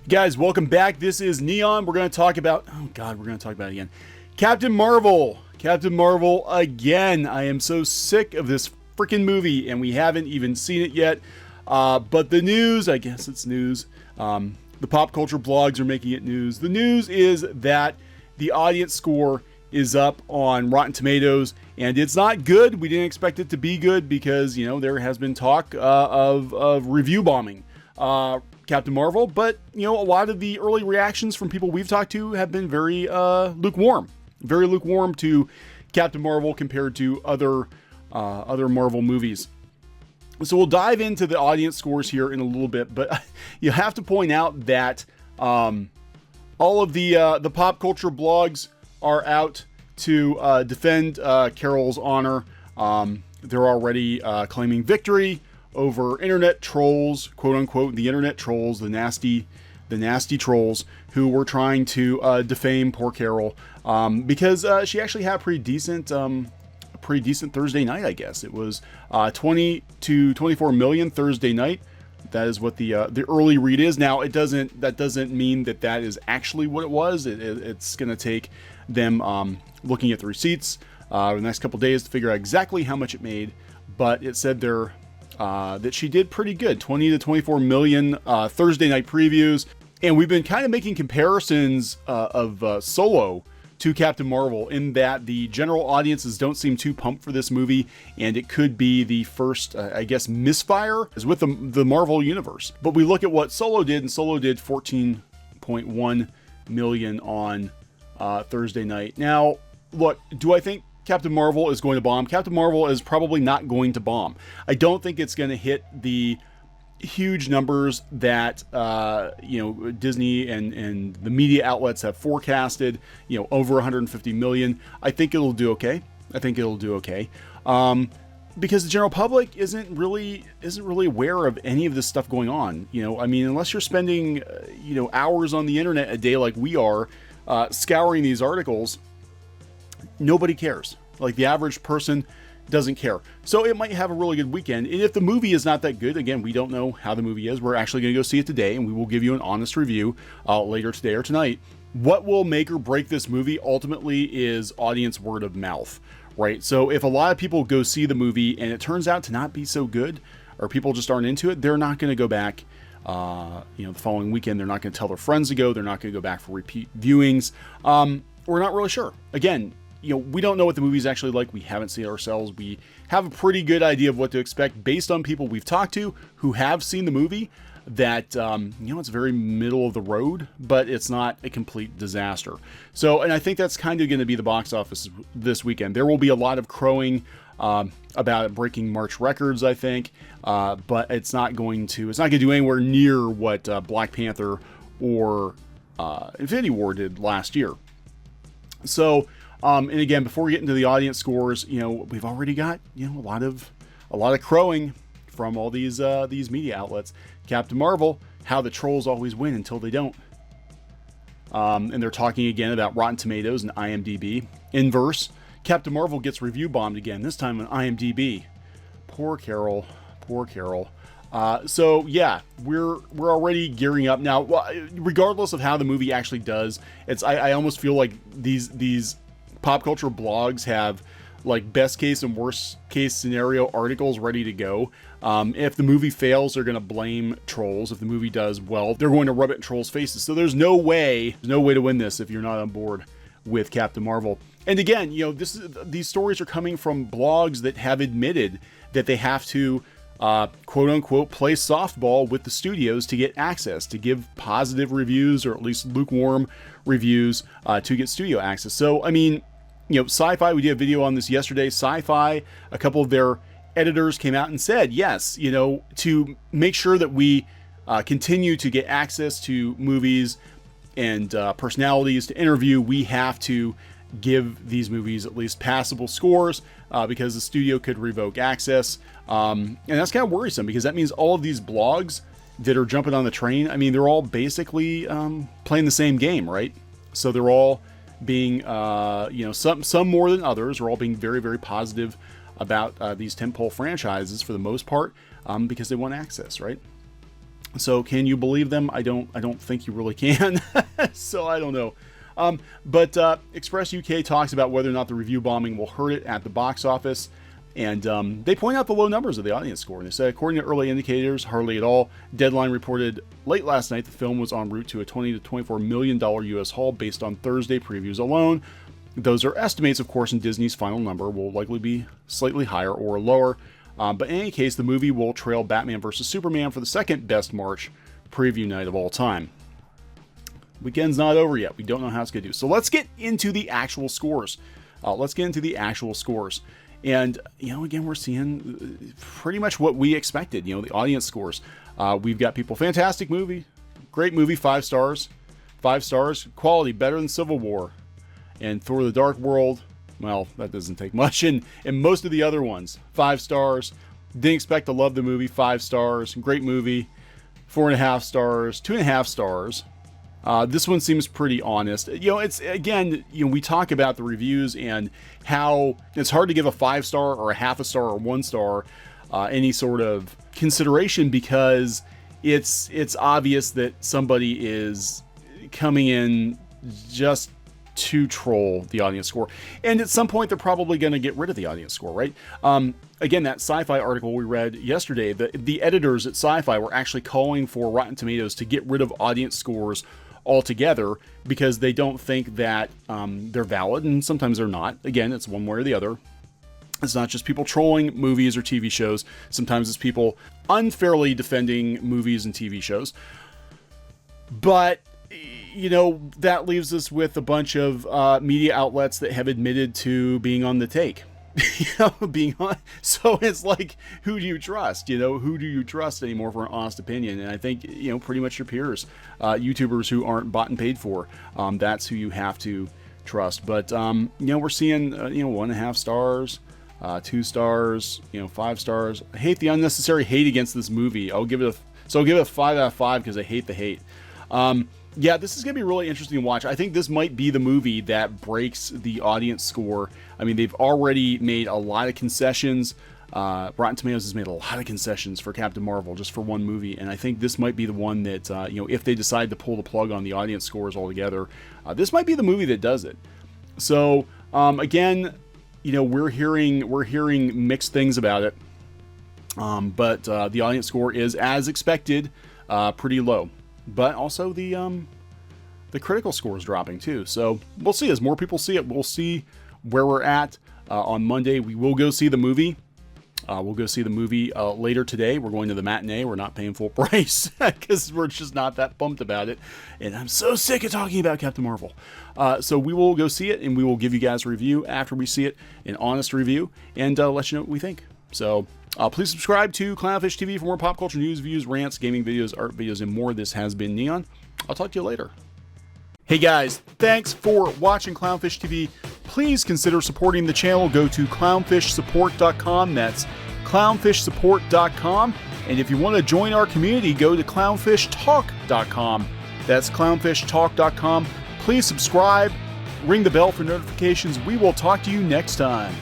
Guys, welcome back. This is Neon. We're going to talk about, oh God, we're going to talk about it again. Captain Marvel. Captain Marvel again. I am so sick of this freaking movie, and we haven't even seen it yet. But the news, I guess it's news. The pop culture blogs are making it news. The news is that the audience score is up on Rotten Tomatoes, and it's not good. We didn't expect it to be good because, you know, there has been talk of review bombing Captain Marvel, but, you know, a lot of the early reactions from people we've talked to have been very lukewarm to Captain Marvel compared to other Marvel movies. So we'll dive into the audience scores here in a little bit, but you have to point out that all of the pop culture blogs are out to defend Carol's honor. They're already claiming victory over internet trolls, quote unquote, the internet trolls, the nasty trolls who were trying to defame poor Carol because she actually had a pretty decent Thursday night, I guess. It was 20 to 24 million Thursday night. That is what the early read is. Now, that doesn't mean that is actually what it was. It's going to take them looking at the receipts the next couple days to figure out exactly how much it made. But it said there that she did pretty good, 20 to 24 million Thursday night previews. And we've been kind of making comparisons of Solo to Captain Marvel in that the general audiences don't seem too pumped for this movie, and it could be the first, I guess, misfire is with the Marvel universe. But we look at what Solo did, and Solo did 14.1 million on Thursday night. Now, look, do I think Captain Marvel is going to bomb? Captain Marvel is probably not going to bomb. I don't think it's going to hit the huge numbers that Disney and the media outlets have forecasted, over 150 million. I think it'll do okay. Because the general public isn't really aware of any of this stuff going on. Unless you're spending hours on the internet a day like we are, scouring these articles, nobody cares. Like, the average person doesn't care. So it might have a really good weekend. And if the movie is not that good, again, we don't know how the movie is. We're actually going to go see it today, and we will give you an honest review later today or tonight. What will make or break this movie ultimately is audience word of mouth, right? So if a lot of people go see the movie and it turns out to not be so good, or people just aren't into it, they're not going to go back the following weekend. They're not going to tell their friends to go. They're not going to go back for repeat viewings. We're not really sure. Again, we don't know what the movie's actually like. We haven't seen it ourselves. We have a pretty good idea of what to expect based on people we've talked to who have seen the movie, that, it's very middle of the road, but it's not a complete disaster. So, and I think that's kind of going to be the box office this weekend. There will be a lot of crowing about it breaking March records, I think, but it's not going to do anywhere near what Black Panther or Infinity War did last year. So, and again, before we get into the audience scores, we've already got, a lot of crowing from all these media outlets. Captain Marvel, how the trolls always win until they don't. And they're talking again about Rotten Tomatoes and IMDb. Inverse, Captain Marvel gets review bombed again, this time on IMDb. Poor Carol. So yeah, we're already gearing up now. Regardless of how the movie actually does, I almost feel like these pop culture blogs have like best case and worst case scenario articles ready to go. If the movie fails, they're going to blame trolls. If the movie does well, they're going to rub it in trolls' faces. So there's no way to win this if you're not on board with Captain Marvel. And again, these stories are coming from blogs that have admitted that they have to quote unquote play softball with the studios to get access, to give positive reviews or at least lukewarm reviews to get studio access. So Sci-Fi, we did a video on this yesterday. Sci-Fi, a couple of their editors came out and said, yes, to make sure that we continue to get access to movies and personalities to interview, we have to give these movies at least passable scores because the studio could revoke access. And that's kind of worrisome because that means all of these blogs that are jumping on the train, they're all basically playing the same game, right? So they're all being, some more than others are all being very, very positive about these tentpole franchises for the most part because they want access, right? So can you believe them? I don't think you really can. So I don't know. But Express UK talks about whether or not the review bombing will hurt it at the box office. And they point out the low numbers of the audience score. And they say, according to early indicators, hardly at all. Deadline reported late last night the film was en route to a $20 to $24 million US haul based on Thursday previews alone. Those are estimates, of course, and Disney's final number will likely be slightly higher or lower. But in any case, the movie will trail Batman vs. Superman for the second best March preview night of all time. Weekend's not over yet. We don't know how it's going to do. So let's get into the actual scores. And, again, we're seeing pretty much what we expected, the audience scores. We've got people, fantastic movie, great movie, 5 stars. 5 stars, quality, better than Civil War. And Thor the Dark World, well, that doesn't take much. And most of the other ones, 5 stars. Didn't expect to love the movie, 5 stars. Great movie, 4.5 stars, 2.5 stars. This one seems pretty honest. It's, again, we talk about the reviews and how it's hard to give a 5-star or a half a star or 1 star any sort of consideration, because it's obvious that somebody is coming in just to troll the audience score. And at some point, they're probably going to get rid of the audience score, right? Again, that Sci-Fi article we read yesterday, the editors at Sci-Fi were actually calling for Rotten Tomatoes to get rid of audience scores altogether, because they don't think that they're valid, and sometimes they're not. Again, it's one way or the other. It's not just people trolling movies or TV shows. Sometimes it's people unfairly defending movies and TV shows. But, that leaves us with a bunch of media outlets that have admitted to being on the take. So it's like, who do you trust? Who do you trust anymore for an honest opinion? And I think, pretty much your peers, YouTubers who aren't bought and paid for, that's who you have to trust. But, we're seeing, 1.5 stars, 2 stars, 5 stars. I hate the unnecessary hate against this movie. I'll give it a 5 out of 5 because I hate the hate. Yeah, this is going to be really interesting to watch. I think this might be the movie that breaks the audience score. I mean, they've already made a lot of concessions. Rotten Tomatoes has made a lot of concessions for Captain Marvel just for one movie, and I think this might be the one that, if they decide to pull the plug on the audience scores altogether, this might be the movie that does it. So, again, we're hearing mixed things about it, but the audience score is, as expected, pretty low. But also the critical score is dropping too. So we'll see. As more people see it, we'll see where we're at. On Monday, we will go see the movie. We'll go see the movie later today. We're going to the matinee. We're not paying full price because we're just not that pumped about it. And I'm so sick of talking about Captain Marvel. So we will go see it, and we will give you guys a review after we see it, an honest review, and let you know what we think. So please subscribe to Clownfish TV for more pop culture news, views, rants, gaming videos, art videos, and more. This has been Neon. I'll talk to you later. Hey guys, thanks for watching Clownfish TV. Please consider supporting the channel. Go to clownfishsupport.com. That's clownfishsupport.com. And if you want to join our community, go to clownfishtalk.com. That's clownfishtalk.com. Please subscribe, ring the bell for notifications. We will talk to you next time.